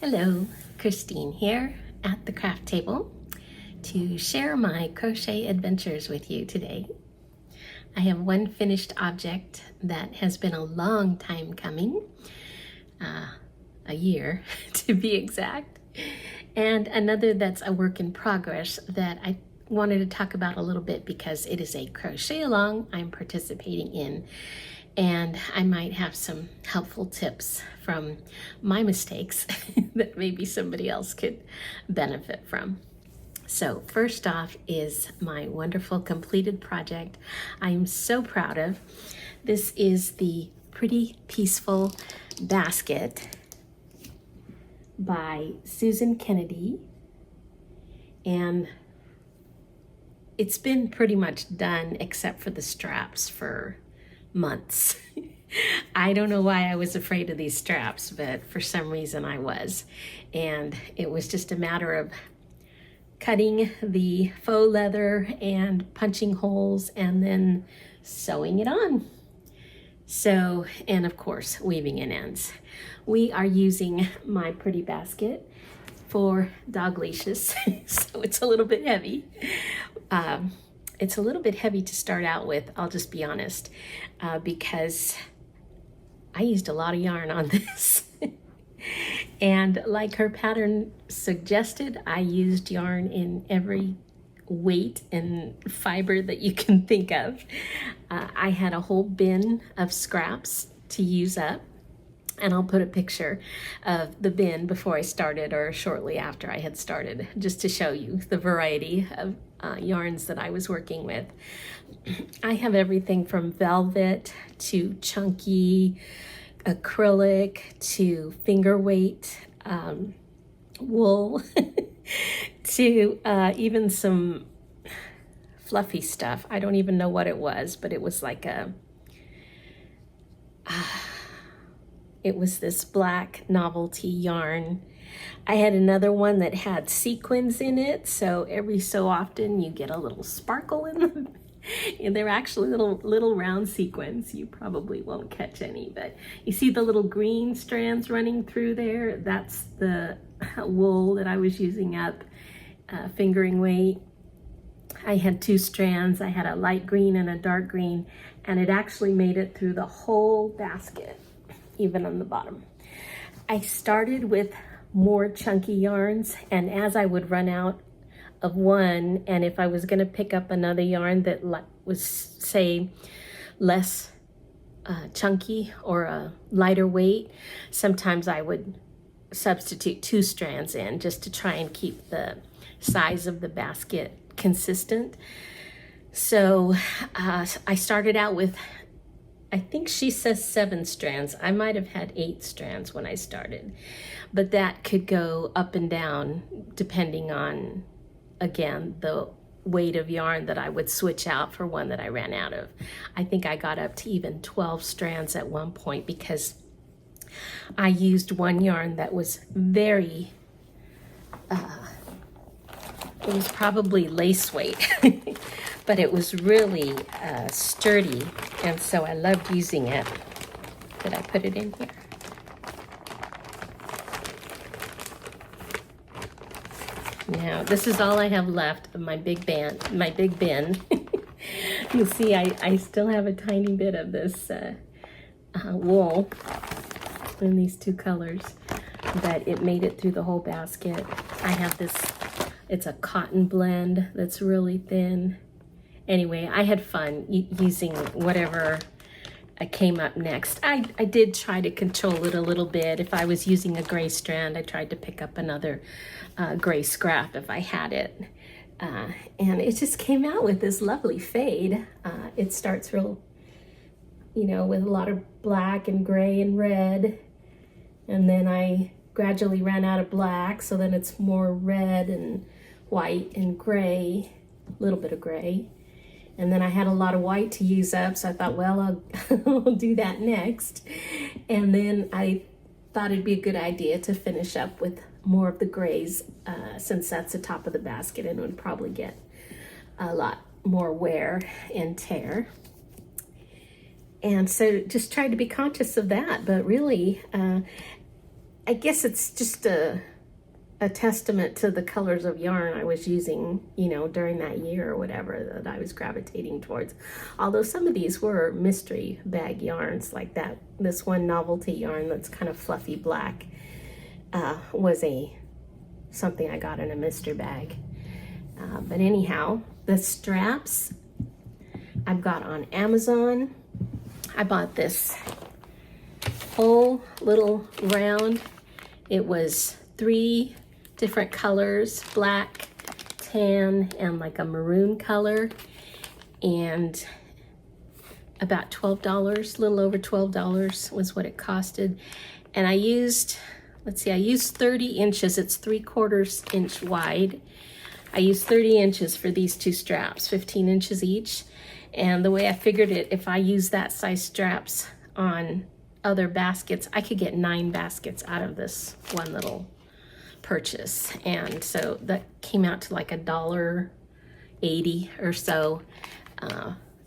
Hello, Christine here at the craft table to share my crochet adventures with you today. I have one finished object that has been a long time coming, a year to be exact, and another that's a work in progress that I wanted to talk about a little bit because it is a crochet along I'm participating in, and I might have some helpful tips from my mistakes that maybe somebody else could benefit from. So first off is my wonderful completed project I'm so proud of. This is the Pretty Peaceful Basket by Susan Kennedy, and it's been pretty much done except for the straps for months. I don't know why I was afraid of these straps, but for some reason I was. And it was just a matter of cutting the faux leather and punching holes and then sewing it on. So, and of course, weaving in ends. We are using my pretty basket for dog leashes, so it's a little bit heavy. It's a little bit heavy to start out with, I'll just be honest, because I used a lot of yarn on this. And like her pattern suggested, I used yarn in every weight and fiber that you can think of. I had a whole bin of scraps to use up, and I'll put a picture of the bin before I started or shortly after I had started, just to show you the variety of yarns that I was working with. I have everything from velvet to chunky acrylic to finger weight wool to even some fluffy stuff. I don't even know what it was, but it was like it was this black novelty yarn. I had another one that had sequins in it, so every so often you get a little sparkle in them. And they're actually little round sequins. You probably won't catch any, but you see the little green strands running through there? That's the wool that I was using up, fingering weight. I had two strands. I had a light green and a dark green, and it actually made it through the whole basket, even on the bottom. I started with more chunky yarns, and as I would run out of one, and if I was going to pick up another yarn that was, say, less chunky or a lighter weight, sometimes I would substitute two strands in just to try and keep the size of the basket consistent. So I started out with, I think she says 7 strands. I might have had 8 strands when I started, but that could go up and down depending on, again, the weight of yarn that I would switch out for one that I ran out of. I think I got up to even 12 strands at one point because I used one yarn that was very, it was probably lace weight, but it was really sturdy, and so I loved using it. Did I put it in here? Now, this is all I have left of my big bin. You see, I still have a tiny bit of this wool in these two colors, but it made it through the whole basket. I have this, it's a cotton blend that's really thin. Anyway, I had fun using whatever came up next. I did try to control it a little bit. If I was using a gray strand, I tried to pick up another gray scrap if I had it. And it just came out with this lovely fade. It starts real, with a lot of black and gray and red. And then I gradually ran out of black, so then it's more red and white and gray, a little bit of gray. And then I had a lot of white to use up, so I thought, well, I'll do that next. And then I thought it'd be a good idea to finish up with more of the grays, since that's the top of the basket and would probably get a lot more wear and tear. And so just tried to be conscious of that, but really I guess it's just a testament to the colors of yarn I was using, you know, during that year or whatever that I was gravitating towards. Although some of these were mystery bag yarns like that. This one novelty yarn that's kind of fluffy black was something I got in a mystery bag. But anyhow, the straps I've got on Amazon. I bought this whole little round. It was 3 different colors, black, tan, and like a maroon color, and about $12, a little over $12 was what it costed. And I used, let's see, I used 30 inches. It's 3/4 inch wide. I used 30 inches for these 2 straps, 15 inches each. And the way I figured it, if I use that size straps on other baskets, I could get 9 baskets out of this one little purchase. And so that came out to like $1.80 or so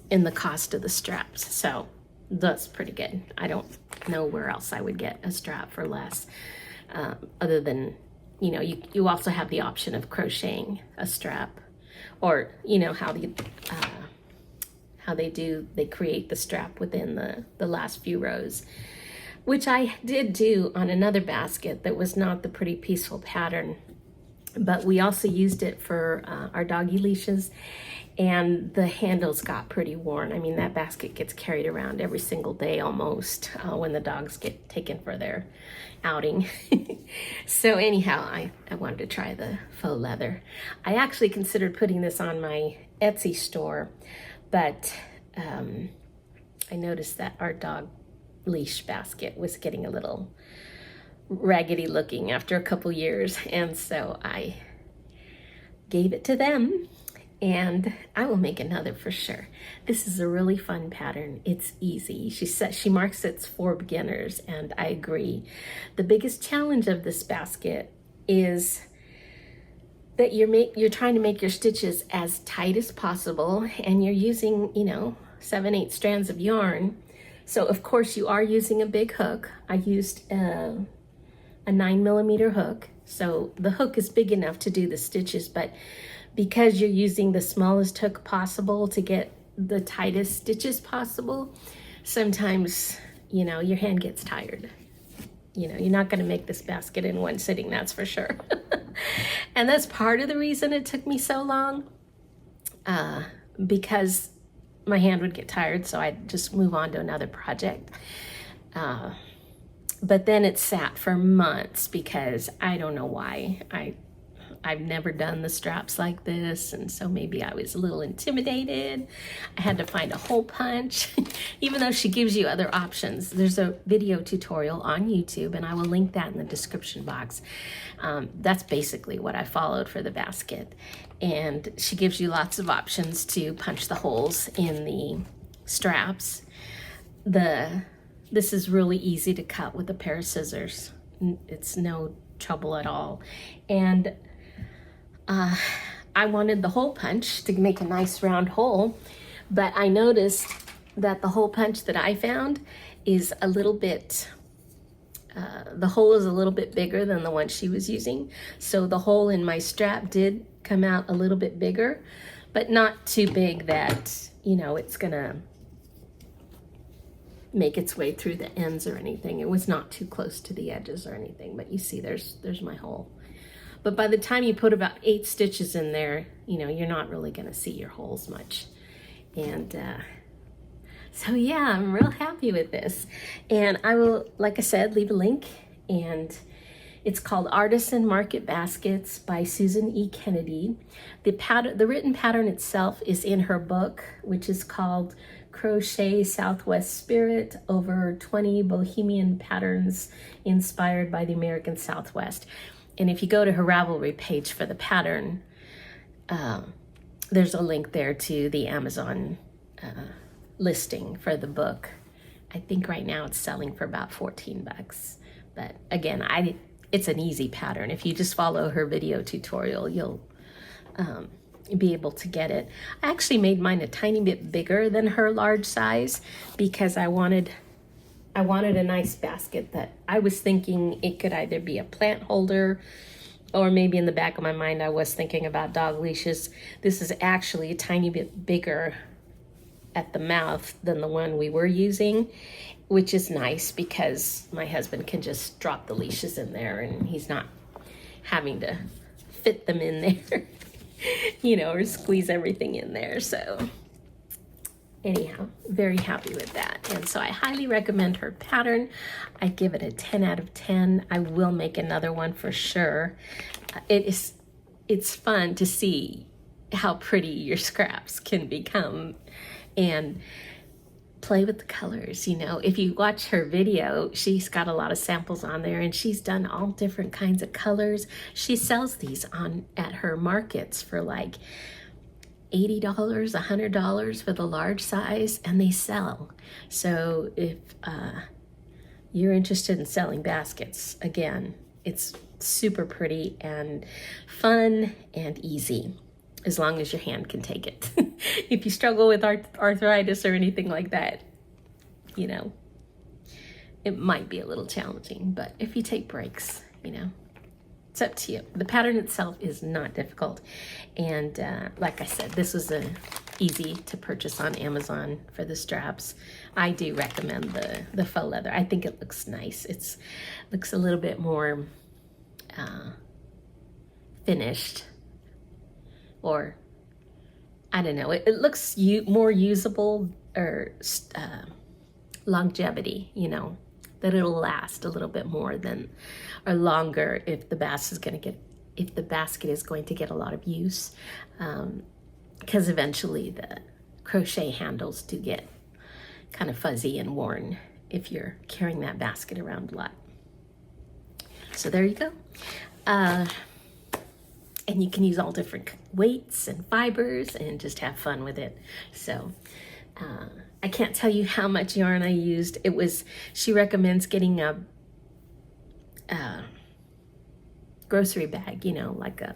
in the cost of the straps. So that's pretty good. I don't know where else I would get a strap for less, other than, you know, you also have the option of crocheting a strap, or you know how they create the strap within the last few rows, which I did do on another basket that was not the Pretty Peaceful pattern, but we also used it for our doggy leashes, and the handles got pretty worn. I mean, that basket gets carried around every single day almost when the dogs get taken for their outing. So anyhow, I wanted to try the faux leather. I actually considered putting this on my Etsy store, but I noticed that our dog leash basket was getting a little raggedy looking after a couple years, and so I gave it to them, and I will make another for sure. This is a really fun pattern. It's easy. She marks it's for beginners, and I agree. The biggest challenge of this basket is that you're trying to make your stitches as tight as possible, and you're using, you know, 7/8 strands of yarn. So of course you are using a big hook. I used a 9mm hook. So the hook is big enough to do the stitches, but because you're using the smallest hook possible to get the tightest stitches possible, sometimes, you know, your hand gets tired. You know, you're not going to make this basket in one sitting, that's for sure. And that's part of the reason it took me so long, because my hand would get tired, so I'd just move on to another project. But then it sat for months because I don't know why. I've never done the straps like this, and so maybe I was a little intimidated. I had to find a hole punch, even though she gives you other options. There's a video tutorial on YouTube, and I will link that in the description box. That's basically what I followed for the basket. And she gives you lots of options to punch the holes in the straps. This is really easy to cut with a pair of scissors. It's no trouble at all. And I wanted the hole punch to make a nice round hole, but I noticed that the hole punch that I found is a little bit, the hole is a little bit bigger than the one she was using. So the hole in my strap did come out a little bit bigger, but not too big that, you know, it's gonna make its way through the ends or anything. It was not too close to the edges or anything, but you see there's my hole. But by the time you put about 8 stitches in there, you know, you're not really gonna see your holes much. And so yeah, I'm real happy with this. And I will, like I said, leave a link, and it's called Artisan Market Baskets by Susan E. Kennedy. The written pattern itself is in her book, which is called Crochet Southwest Spirit, over 20 Bohemian Patterns Inspired by the American Southwest. And if you go to her Ravelry page for the pattern, there's a link there to the Amazon listing for the book. I think right now it's selling for about $14. But again, it's an easy pattern. If you just follow her video tutorial, you'll be able to get it. I actually made mine a tiny bit bigger than her large size because I wanted I wanted a nice basket that I was thinking it could either be a plant holder, or maybe in the back of my mind I was thinking about dog leashes. This is actually a tiny bit bigger at the mouth than the one we were using, which is nice because my husband can just drop the leashes in there and he's not having to fit them in there, you know, or squeeze everything in there. So anyhow, very happy with that. And so I highly recommend her pattern. I give it a 10 out of 10. I will make another one for sure. It's fun to see how pretty your scraps can become and play with the colors. You know, if you watch her video, she's got a lot of samples on there and she's done all different kinds of colors. She sells these at her markets for like $80, $100 for the large size, and they sell. So if you're interested in selling baskets, again, it's super pretty and fun and easy, as long as your hand can take it. If you struggle with arthritis or anything like that, you know, it might be a little challenging, but if you take breaks, you know, it's up to you. The pattern itself is not difficult. And like I said, this was easy to purchase on Amazon for the straps. I do recommend the faux leather. I think it looks nice. It looks a little bit more finished, or I don't know. It looks more usable, or longevity, you know, that it'll last a little bit more than, or longer if the basket is going to get a lot of use, because eventually the crochet handles do get kind of fuzzy and worn if you're carrying that basket around a lot. So there you go. And you can use all different weights and fibers and just have fun with it. So I can't tell you how much yarn I used. She recommends getting a grocery bag, you know, like a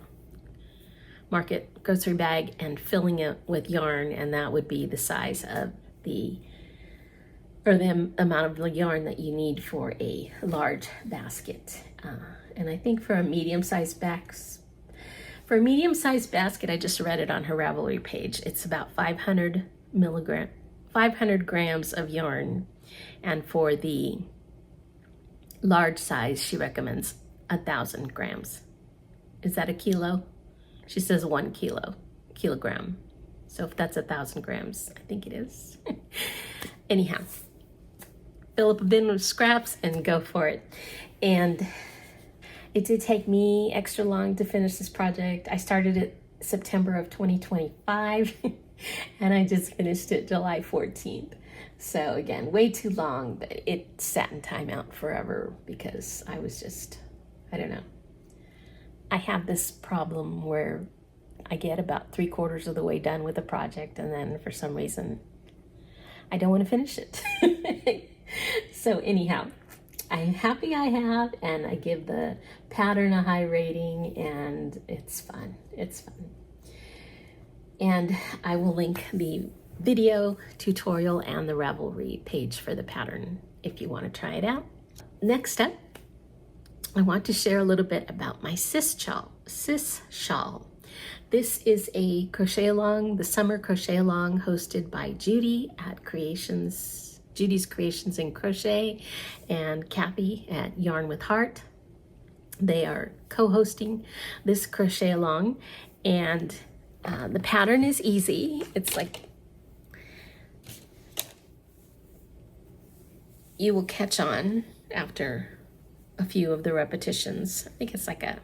market grocery bag, and filling it with yarn, and that would be the size of the amount of the yarn that you need for a large basket. And I think for a medium-sized basket, I just read it on her Ravelry page, it's about 500 grams of yarn. And for the large size, she recommends 1,000 grams. Is that a kilo? She says 1 kilogram. So if that's 1,000 grams, I think it is. Anyhow, fill up a bin with scraps and go for it. And it did take me extra long to finish this project. I started it September of 2025 and I just finished it July 14th. So again, way too long, but it sat in timeout forever because I was just, I don't know. I have this problem where I get about 3/4 of the way done with a project and then for some reason I don't want to finish it. So anyhow, I'm happy I have, and I give the pattern a high rating, and it's fun. It's fun. And I will link the video tutorial and the Ravelry page for the pattern if you want to try it out. Next up, I want to share a little bit about my Sis Shawl. This is a crochet along, the summer crochet along hosted by Judy at Judy's Creations in Crochet and Kathy at Yarn with Heart. They are co-hosting this crochet along, and the pattern is easy. It's like you will catch on after a few of the repetitions. I think it's like a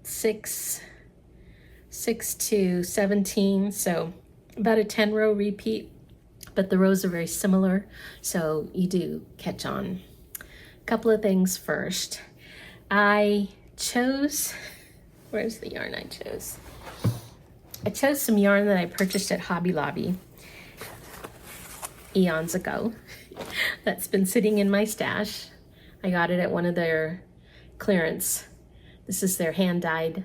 6 to 17, so about a 10-row repeat, but the rows are very similar, so you do catch on. A couple of things first. I chose, where's the yarn I chose? I chose some yarn that I purchased at Hobby Lobby eons ago that's been sitting in my stash. I got it at one of their clearance. This is their hand-dyed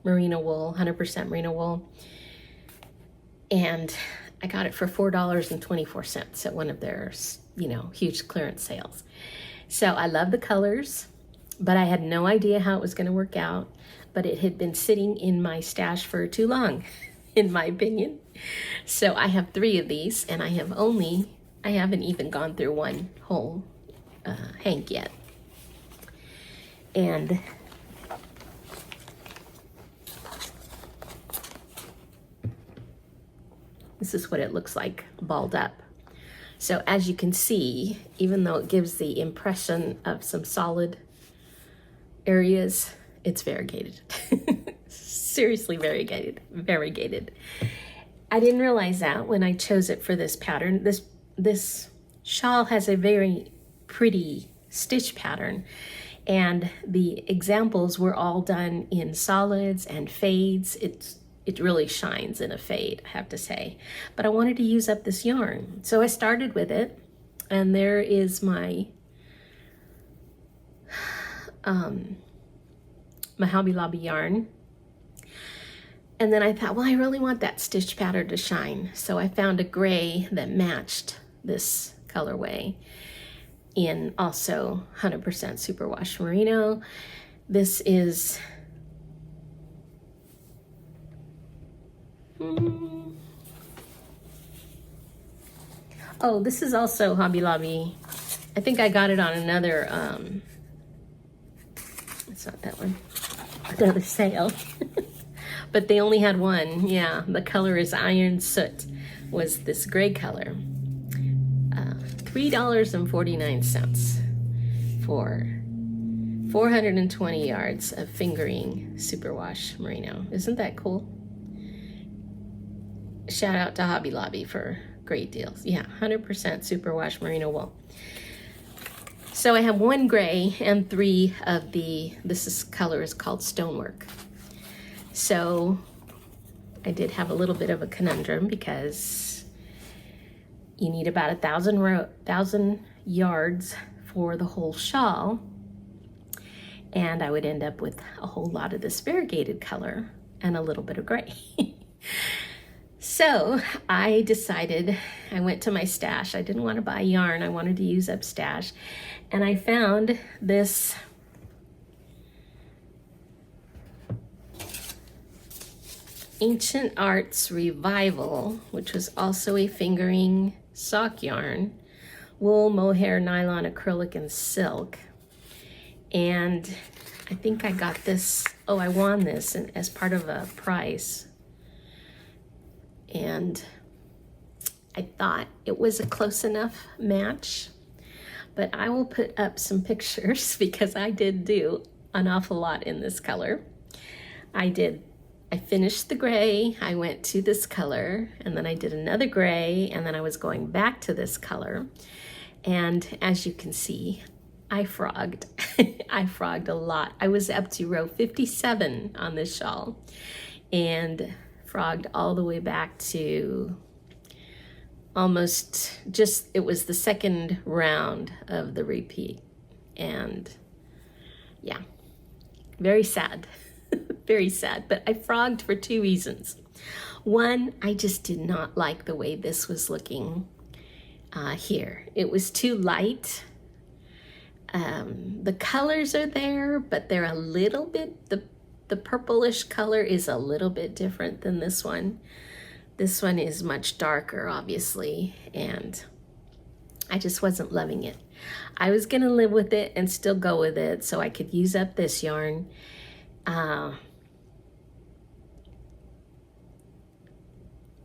merino wool, 100% merino wool. And I got it for $4.24 at one of their, you know, huge clearance sales. So I love the colors, but I had no idea how it was going to work out. But it had been sitting in my stash for too long, in my opinion. So I have 3 of these, and I haven't even gone through one whole hank yet. And this is what it looks like balled up. So as you can see, even though it gives the impression of some solid areas, it's variegated. Seriously variegated. I didn't realize that when I chose it for this pattern. This shawl has a very pretty stitch pattern, and the examples were all done in solids and fades. It really shines in a fade, I have to say. But I wanted to use up this yarn. So I started with it, and there is my my Hobby Lobby yarn. And then I thought, well, I really want that stitch pattern to shine. So I found a gray that matched this colorway in also 100% superwash merino. This is oh, this is also Hobby Lobby. I think I got it on another it's not that one, another sale. But they only had one. Yeah, the color is Iron Soot, was this gray color. $3.49 for 420 yards of fingering superwash merino. Isn't that cool? Shout out to Hobby Lobby for great deals. Yeah, 100% superwash merino wool. So I have 1 gray and 3 of this color is called Stonework. So I did have a little bit of a conundrum because you need about 1,000 yards for the whole shawl, and I would end up with a whole lot of this variegated color and a little bit of gray. So I decided, I went to my stash. I didn't want to buy yarn. I wanted to use up stash, and I found this Ancient Arts Revival, which was also a fingering sock yarn, wool, mohair, nylon, acrylic, and silk. And I think I got this, oh, I won this as part of a prize. And I thought it was a close enough match, but I will put up some pictures because I did do an awful lot in this color. I finished the gray, I went to this color, and then I did another gray, and then I was going back to this color. And as you can see, I frogged. I frogged a lot. I was up to row 57 on this shawl and frogged all the way back to almost just, it was the second round of the repeat. And yeah, very sad. Very sad, but I frogged for 2 reasons. One, I just did not like the way this was looking here. It was too light. The colors are there, but they're a little bit, the purplish color is a little bit different than this one. This one is much darker, obviously, and I just wasn't loving it. I was gonna live with it and still go with it so I could use up this yarn.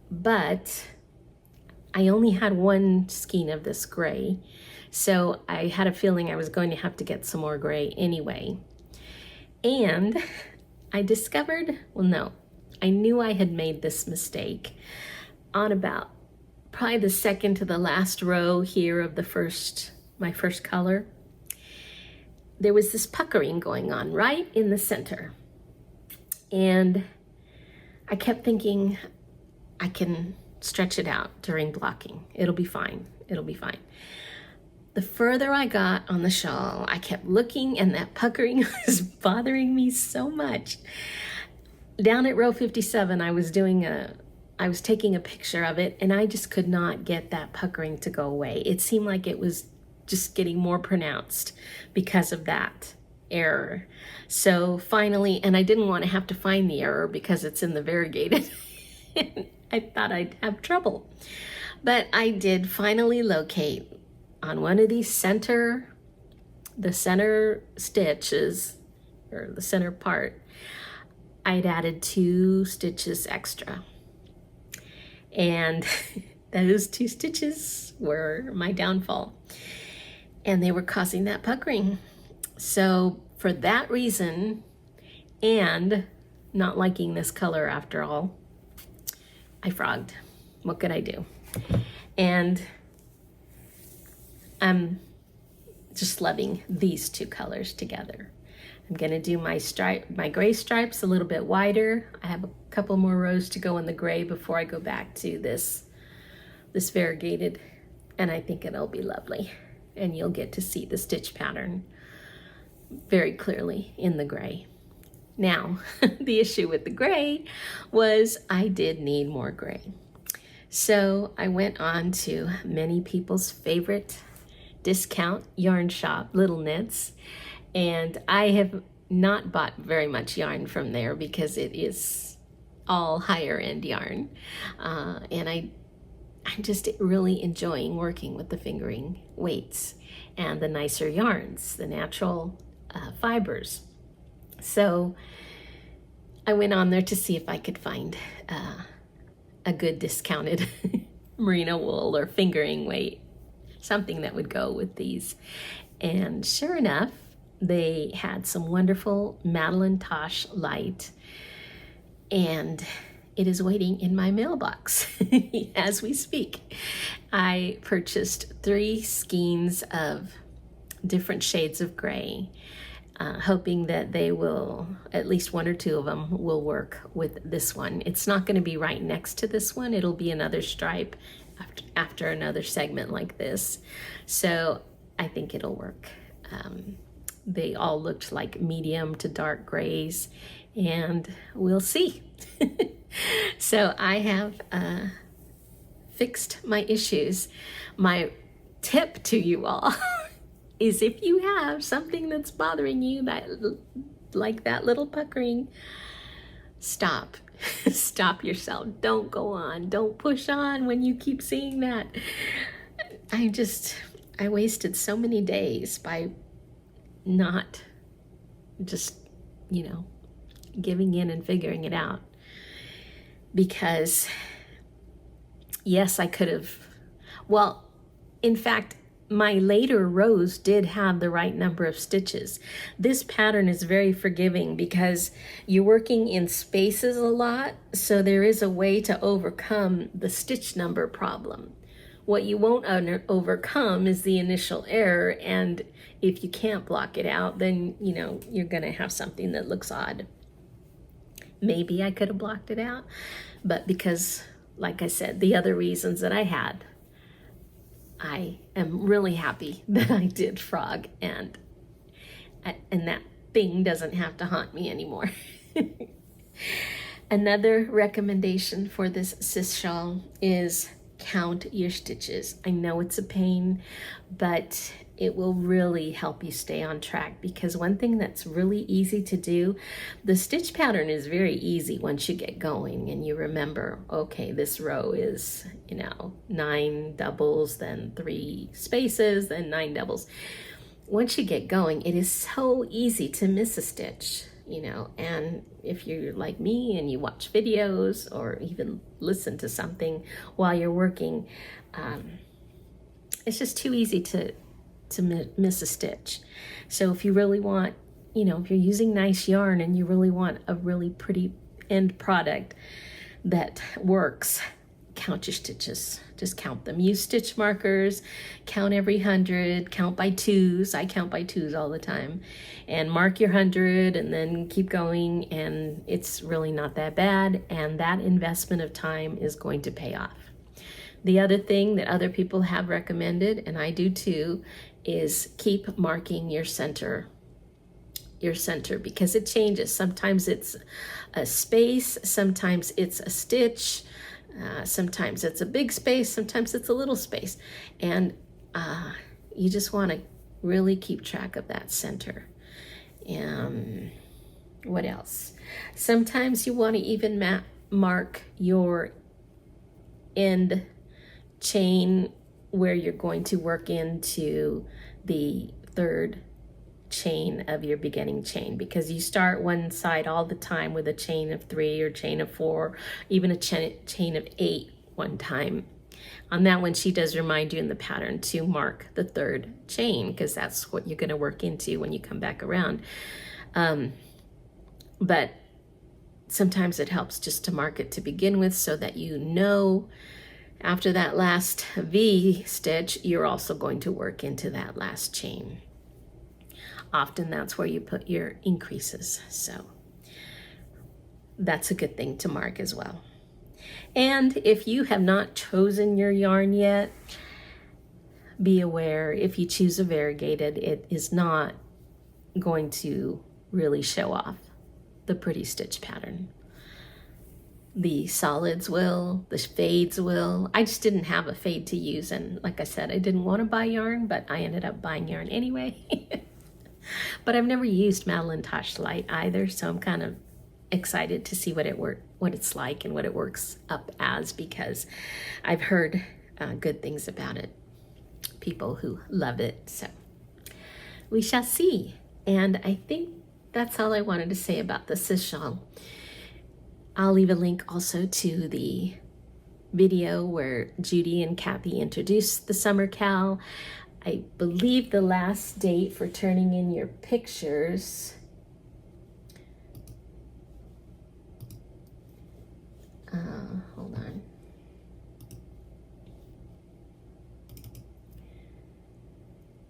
But I only had 1 skein of this gray, so I had a feeling I was going to have to get some more gray anyway. And I discovered, well, no, I knew I had made this mistake on about probably the second to the last row here of my first color. There was this puckering going on right in the center. And I kept thinking, I can stretch it out during blocking. It'll be fine. It'll be fine. The further I got on the shawl, I kept looking, and that puckering was bothering me so much. Down at row 57, I was doing I was taking a picture of it and I just could not get that puckering to go away. It seemed like it was just getting more pronounced because of that error. So finally, and I didn't want to have to find the error because it's in the variegated. I thought I'd have trouble. But I did finally locate on one of these the center stitches, or the center part, I'd added 2 stitches extra. And those 2 stitches were my downfall. And they were causing that puckering. So for that reason, and not liking this color after all, I frogged. What could I do? And I'm just loving these 2 colors together. I'm gonna do my gray stripes a little bit wider. I have a couple more rows to go in the gray before I go back to this variegated, and I think it'll be lovely. And you'll get to see the stitch pattern very clearly in the gray. Now, the issue with the gray was I did need more gray. So I went on to many people's favorite discount yarn shop, Little Knits, and I have not bought very much yarn from there because it is all higher end yarn. And I'm just really enjoying working with the fingering weights and the nicer yarns, the natural fibers. So I went on there to see if I could find a good discounted merino wool or fingering weight, something that would go with these. And sure enough, they had some wonderful Madeline Tosh light, and it is waiting in my mailbox as we speak. I purchased 3 skeins of different shades of gray, hoping that they will, at least 1 or 2 of them will work with this one. It's not going to be right next to this one. It'll be another stripe after another segment like this. So I think it'll work. They all looked like medium to dark grays, and we'll see. So I have fixed my issues. My tip to you all is if you have something that's bothering you, like that little puckering, stop. Stop yourself. Don't go on. Don't push on when you keep seeing that. I wasted so many days by not just, giving in and figuring it out. Because, yes, I could have, in fact, my later rows did have the right number of stitches. This pattern is very forgiving because you're working in spaces a lot, so there is a way to overcome the stitch number problem. What you won't overcome is the initial error, and if you can't block it out, then you're gonna have something that looks odd. Maybe I could have blocked it out, but because, like I said, the other reasons that I had, I am really happy that I did frog, and that thing doesn't have to haunt me anymore. Another recommendation for this Sis Shawl is count your stitches. I know it's a pain, but it will really help you stay on track, because one thing that's really easy to do, the stitch pattern is very easy once you get going and you remember, okay, this row is, 9 doubles, then 3 spaces, then 9 doubles. Once you get going, it is so easy to miss a stitch, and if you're like me and you watch videos or even listen to something while you're working, it's just too easy to miss a stitch. So if you really want, if you're using nice yarn and you really want a really pretty end product that works, count your stitches. Just count them. Use stitch markers, count every 100, count by 2s. I count by 2s all the time. And mark your 100 and then keep going, and it's really not that bad, and that investment of time is going to pay off. The other thing that other people have recommended, and I do too, is keep marking your center, because it changes. Sometimes it's a space, sometimes it's a stitch, Sometimes it's a big space, sometimes it's a little space. And you just want to really keep track of that center. What else? Sometimes you want to even mark your end chain where you're going to work into the third chain of your beginning chain, because you start one side all the time with a chain of 3 or chain of 4, even a chain of 8 one time. On that one, she does remind you in the pattern to mark the third chain, because that's what you're going to work into when you come back around. But sometimes it helps just to mark it to begin with, so that you know after that last V stitch, you're also going to work into that last chain. Often that's where you put your increases, so that's a good thing to mark as well. And if you have not chosen your yarn yet, be aware, if you choose a variegated, it is not going to really show off the pretty stitch pattern. The solids will, the fades will. I just didn't have a fade to use, and like I said, I didn't want to buy yarn, but I ended up buying yarn anyway. But I've never used Madeline Tosh Light either, so I'm kind of excited to see what it's like and what it works up as, because I've heard good things about it, people who love it. So we shall see. And I think that's all I wanted to say about the Sis Shawl. I'll leave a link also to the video where Judy and Kathy introduced the summer cowl. I believe the last date for turning in your pictures hold on.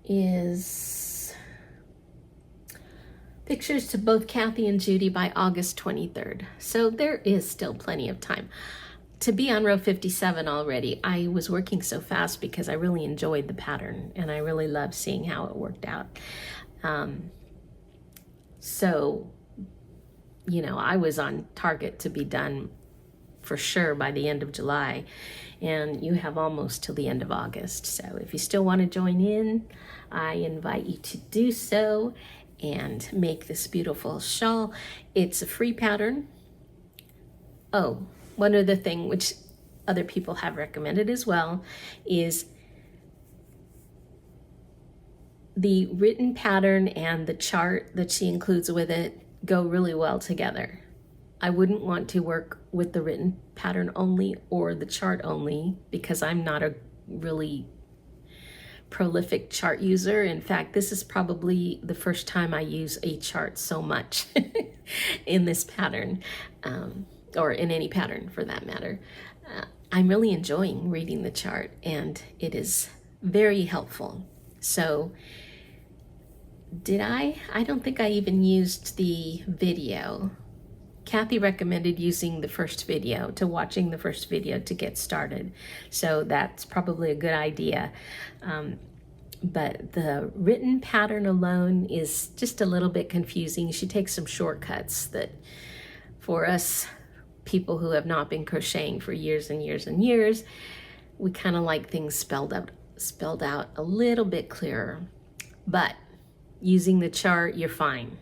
Is pictures to both Kathy and Judy by August 23rd. So there is still plenty of time. To be on row 57 already, I was working so fast because I really enjoyed the pattern and I really loved seeing how it worked out. So, you know, I was on target to be done for sure by the end of July, and you have almost till the end of August. So if you still want to join in, I invite you to do so and make this beautiful shawl. It's a free pattern. Oh, one other thing which other people have recommended as well is the written pattern and the chart that she includes with it go really well together. I wouldn't want to work with the written pattern only or the chart only, because I'm not a really prolific chart user. In fact, this is probably the first time I use a chart so much in this pattern, or in any pattern for that matter. I'm really enjoying reading the chart, and it is very helpful. So I don't think I even used the video. Kathy recommended using the first video, watching the first video to get started. So that's probably a good idea. But the written pattern alone is just a little bit confusing. She takes some shortcuts that for us people who have not been crocheting for years and years and years, we kind of like things spelled out a little bit clearer. But using the chart, you're fine.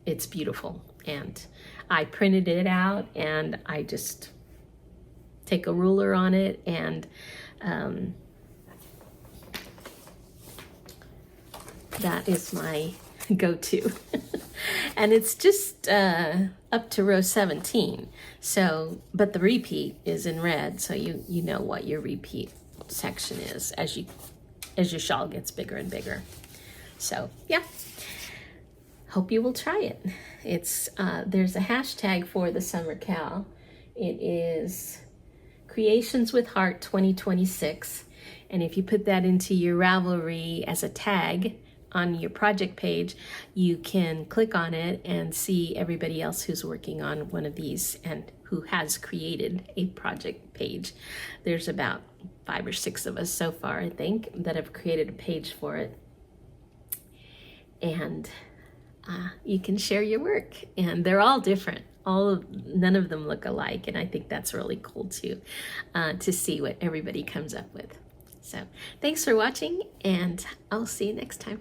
It's beautiful. And I printed it out, and I just take a ruler on it, and that is my go-to. And it's just up to row 17. So, but the repeat is in red, so you know what your repeat section is as your shawl gets bigger and bigger. So yeah, hope you will try it. It's there's a hashtag for the summer cowl. It is Creations with Heart 2026, and if you put that into your Ravelry as a tag on your project page, you can click on it and see everybody else who's working on one of these and who has created a project page. There's about 5 or 6 of us so far, I think, that have created a page for it. And you can share your work, and they're all different. none of them look alike, and I think that's really cool too, to see what everybody comes up with. So thanks for watching, and I'll see you next time.